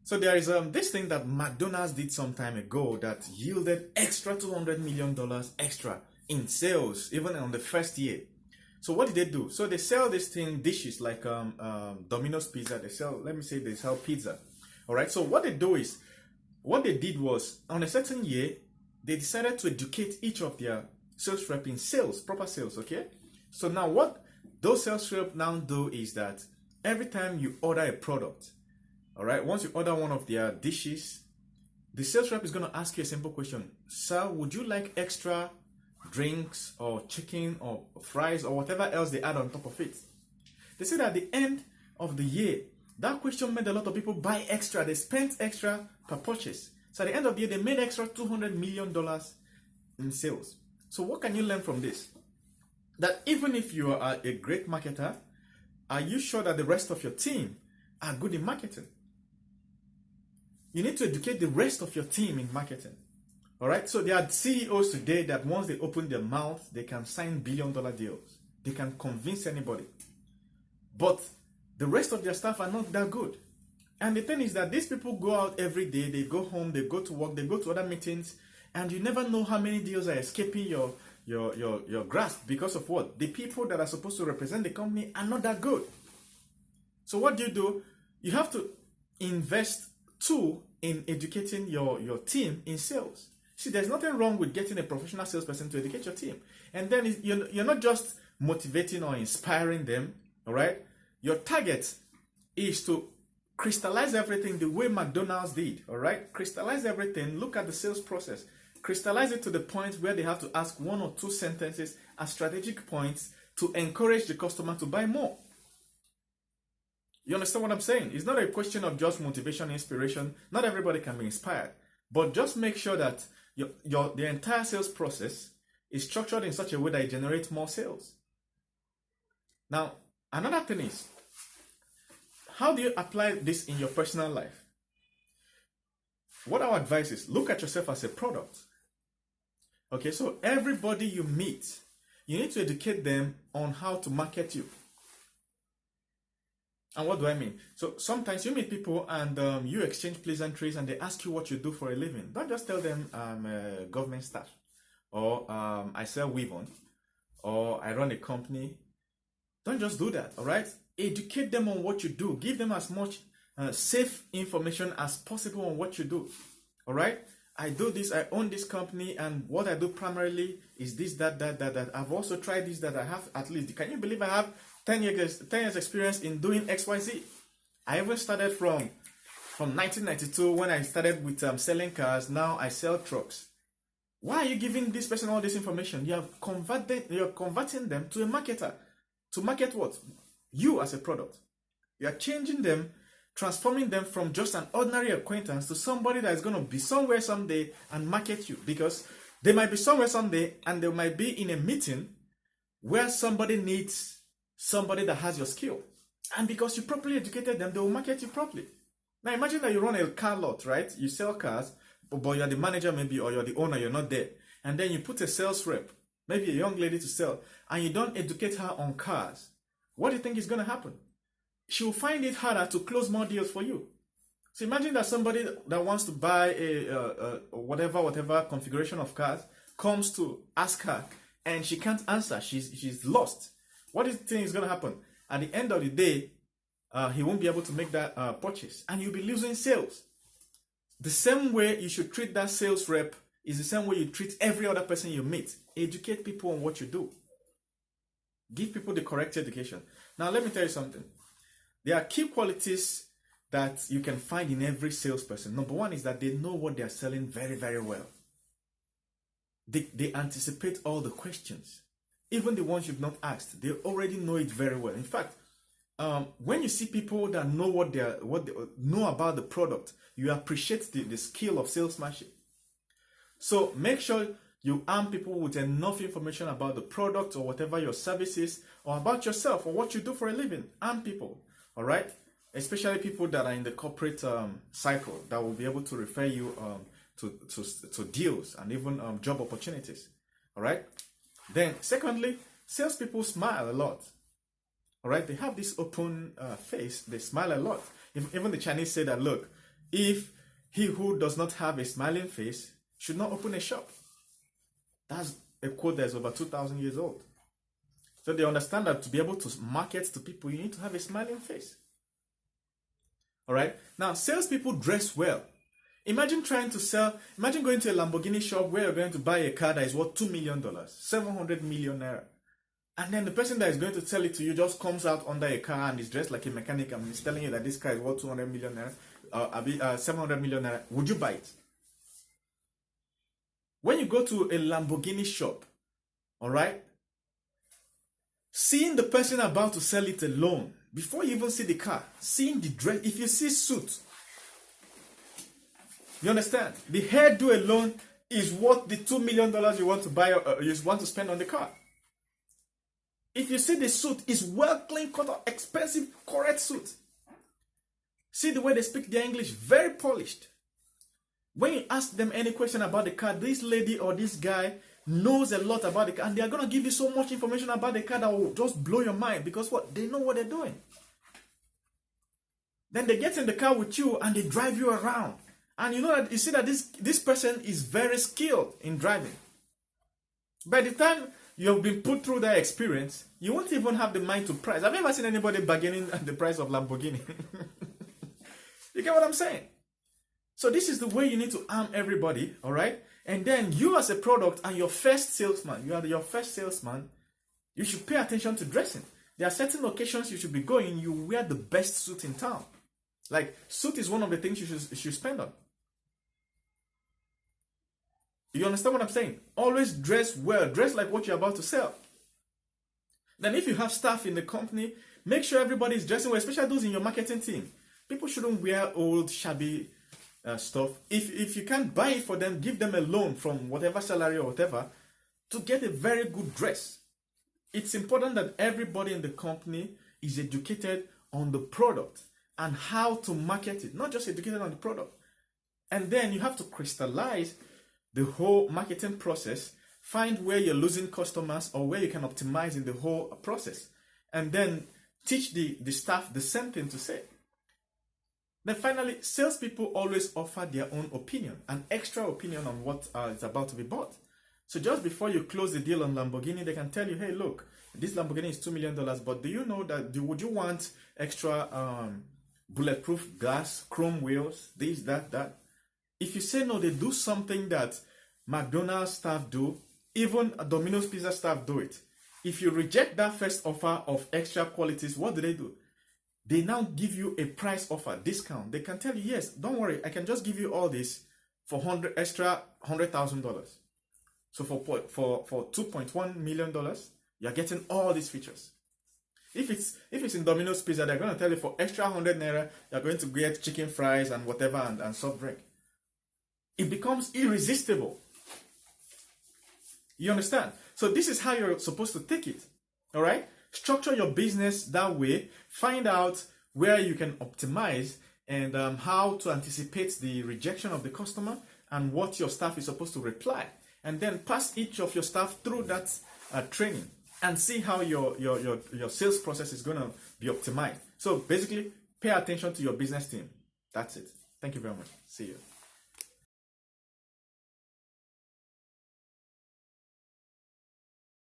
So there is this thing that McDonald's did some time ago that yielded extra $200 million extra in sales, even on the first year. So what did they do? So they sell this thing, dishes like Domino's Pizza. They sell, let me say they sell pizza. All right. So what they did was, on a certain year, they decided to educate each of their sales rep in sales, proper sales. Okay. So now what those sales rep now do is that every time you order a product, all right, once you order one of their dishes, the sales rep is going to ask you a simple question. Sir, would you like extra drinks or chicken or fries or whatever else they add on top of it? They said at the end of the year, that question made a lot of people buy extra. They spent extra per purchase. So at the end of the year, they made extra $200 million in sales. So what can you learn from this? That even if you are a great marketer, are you sure that the rest of your team are good in marketing? You need to educate the rest of your team in marketing. All right. So there are CEOs today that once they open their mouth, they can sign billion-dollar deals. They can convince anybody. But the rest of their staff are not that good. And the thing is that these people go out every day, they go home, they go to work, they go to other meetings, and you never know how many deals are escaping your grasp because of what? The people that are supposed to represent the company are not that good. So what do? You have to invest too in educating your team in sales. See, there's nothing wrong with getting a professional salesperson to educate your team. And then you're not just motivating or inspiring them, all right? Your target is to crystallize everything the way McDonald's did, all right? Crystallize everything, look at the sales process, crystallize it to the point where they have to ask one or two sentences as strategic points to encourage the customer to buy more. You understand what I'm saying? It's not a question of just motivation, inspiration. Not everybody can be inspired. But just make sure that the entire sales process is structured in such a way that it generates more sales. Now, another thing is, how do you apply this in your personal life? What our advice is, look at yourself as a product. Okay, so everybody you meet, you need to educate them on how to market you. And what do I mean? So sometimes you meet people and you exchange pleasantries and they ask you what you do for a living. Don't just tell them I'm a government staff, or I sell weave on, or I run a company. Don't just do that, all right? Educate them on what you do. Give them as much safe information as possible on what you do, all right? I do this, I own this company, and what I do primarily is this, that. I've also tried this, that I have at least. Can you believe I have 10 years experience in doing XYZ? I even started from 1992 when I started with selling cars. Now I sell trucks. Why are you giving this person all this information? You're converting them to a marketer. To market what? You as a product. You are changing them, transforming them from just an ordinary acquaintance to somebody that is going to be somewhere someday and market you. Because they might be somewhere someday and they might be in a meeting where somebody needs somebody that has your skill. And because you properly educated them, they will market you properly. Now imagine that you run a car lot, right? You sell cars, but you're the manager maybe, or you're the owner, you're not there. And then you put a sales rep, maybe a young lady to sell, and you don't educate her on cars. What do you think is going to happen? She will find it harder to close more deals for you. So imagine that somebody that wants to buy a whatever configuration of cars comes to ask her, and she can't answer. She's lost. What do you think is going to happen? At the end of the day, he won't be able to make that purchase, and you'll be losing sales. The same way you should treat that sales rep is the same way you treat every other person you meet. Educate people on what you do. Give people the correct education. Now, let me tell you something. There are key qualities that you can find in every salesperson. Number one is that they know what they are selling very, very well. They anticipate all the questions. Even the ones you've not asked, they already know it very well. In fact, when you see people that know what they know about the product, you appreciate the skill of salesmanship. So make sure you arm people with enough information about the product or whatever your service is, or about yourself or what you do for a living. Arm people, all right? Especially people that are in the corporate cycle that will be able to refer you to deals and even job opportunities, all right? Then, secondly, salespeople smile a lot. All right, they have this open face. They smile a lot. Even the Chinese say that, look, if he who does not have a smiling face should not open a shop. That's a quote that's over 2,000 years old. So they understand that to be able to market to people, you need to have a smiling face. All right. Now, salespeople dress well. Imagine going to a Lamborghini shop where you're going to buy a car that is worth $2 million, 700 million naira. And then the person that is going to sell it to you just comes out under a car and is dressed like a mechanic and is telling you that this car is worth 200 million naira, 700 million naira. Would you buy it? When you go to a Lamborghini shop, all right, seeing the person about to sell it alone, before you even see the car, seeing the dress, if you see suit, you understand? The hairdo alone is worth the $2 million you want to buy, you want to spend on the car. If you see the suit, it's well clean cut out, expensive, correct suit. See the way they speak their English, very polished. When you ask them any question about the car, this lady or this guy knows a lot about the car, and they are going to give you so much information about the car that will just blow your mind, because what? They know what they're doing. Then they get in the car with you and they drive you around. And you see that this person is very skilled in driving. By the time you've been put through that experience, you won't even have the mind to price. Have you ever seen anybody bargaining at the price of Lamborghini? You get what I'm saying? So this is the way you need to arm everybody, all right? And then you as a product and your first salesman, you should pay attention to dressing. There are certain occasions you should be going, you wear the best suit in town. Like, suit is one of the things you should spend on. You understand what I'm saying? Always dress well. Dress like what you're about to sell. Then if you have staff in the company, make sure everybody is dressing well, especially those in your marketing team. People shouldn't wear old, shabby stuff. If you can't buy it for them, give them a loan from whatever salary or whatever to get a very good dress. It's important that everybody in the company is educated on the product and how to market it, not just educated on the product. And then you have to crystallize the whole marketing process, find where you're losing customers or where you can optimize in the whole process, and then teach the staff the same thing to say. Then finally, salespeople always offer their own opinion, an extra opinion on what is about to be bought. So just before you close the deal on Lamborghini, they can tell you, hey, look, this Lamborghini is $2 million, but do you know that, would you want extra bulletproof glass, chrome wheels, this, that? If you say no, they do something that McDonald's staff do, even Domino's Pizza staff do it. If you reject that first offer of extra qualities, what do? They now give you a price offer, discount. They can tell you, yes, don't worry, I can just give you all this for $100,000. So for $2.1 million, you're getting all these features. If it's in Domino's Pizza, they're going to tell you for extra 100 naira, you're going to get chicken fries and whatever and soft drink. It becomes irresistible. You understand? So this is how you're supposed to take it. All right? Structure your business that way. Find out where you can optimize and how to anticipate the rejection of the customer and what your staff is supposed to reply. And then pass each of your staff through that training and see how your sales process is going to be optimized. So basically, pay attention to your business team. That's it. Thank you very much. See you.